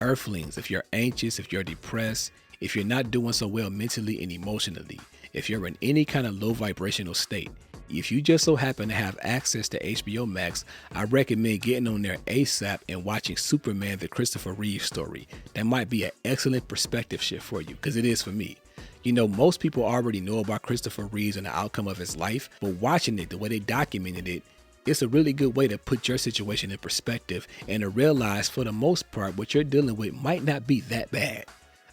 Earthlings, if you're anxious, if you're depressed, if you're not doing so well mentally and emotionally, if you're in any kind of low vibrational state, if you just so happen to have access to HBO Max, I recommend getting on there ASAP and watching Superman, the Christopher Reeve story. That might be an excellent perspective shift for you, because it is for me. You know, most people already know about Christopher Reeves and the outcome of his life, but watching it, the way they documented it, it's a really good way to put your situation in perspective and to realize for the most part what you're dealing with might not be that bad.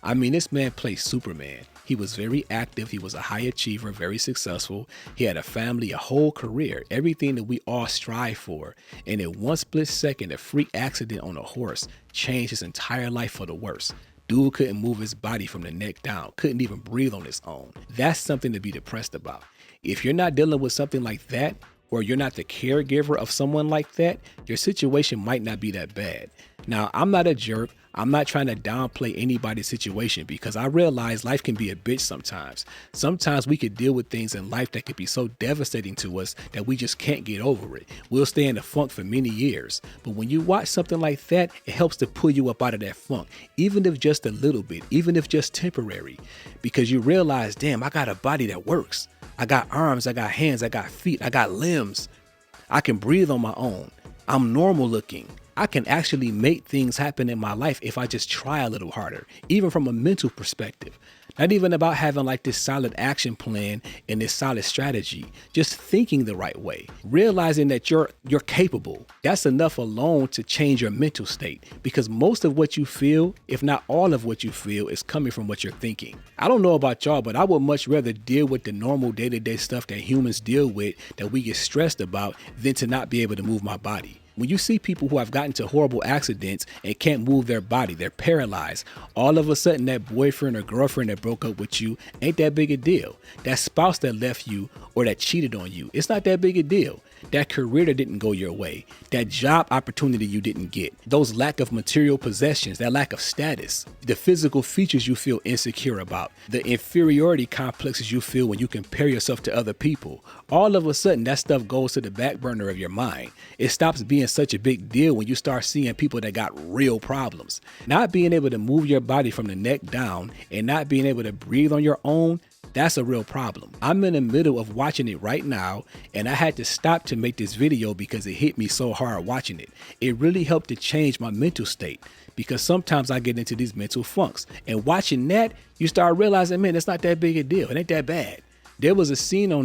I mean, this man plays Superman. He was very active. He was a high achiever, very successful. He had a family, a whole career, everything that we all strive for. And in one split second, a freak accident on a horse changed his entire life for the worse. Dude couldn't move his body from the neck down, couldn't even breathe on his own. That's something to be depressed about. If you're not dealing with something like that, or you're not the caregiver of someone like that, your situation might not be that bad. Now, I'm not a jerk. I'm not trying to downplay anybody's situation, because I realize life can be a bitch sometimes. Sometimes we could deal with things in life that could be so devastating to us that we just can't get over it. We'll stay in the funk for many years. But when you watch something like that, it helps to pull you up out of that funk, even if just a little bit, even if just temporary, because you realize, damn, I got a body that works. I got arms, I got hands, I got feet, I got limbs. I can breathe on my own. I'm normal looking. I can actually make things happen in my life if I just try a little harder, even from a mental perspective. Not even about having like this solid action plan and this solid strategy, just thinking the right way, realizing that you're capable. That's enough alone to change your mental state, because most of what you feel, if not all of what you feel, is coming from what you're thinking. I don't know about y'all, but I would much rather deal with the normal day-to-day stuff that humans deal with, that we get stressed about, than to not be able to move my body. When you see people who have gotten to horrible accidents and can't move their body, they're paralyzed, all of a sudden that boyfriend or girlfriend that broke up with you ain't that big a deal. That spouse that left you or that cheated on you, it's not that big a deal. That career that didn't go your way, that job opportunity you didn't get, those lack of material possessions, that lack of status, the physical features you feel insecure about, the inferiority complexes you feel when you compare yourself to other people, all of a sudden that stuff goes to the back burner of your mind. It stops being such a big deal when you start seeing people that got real problems. Not being able to move your body from the neck down and not being able to breathe on your own, that's a real problem. I'm in the middle of watching it right now, and I had to stop to make this video because it hit me so hard watching it. It really helped to change my mental state, because sometimes I get into these mental funks, and watching that, you start realizing, man, it's not that big a deal. It ain't that bad. There was a scene on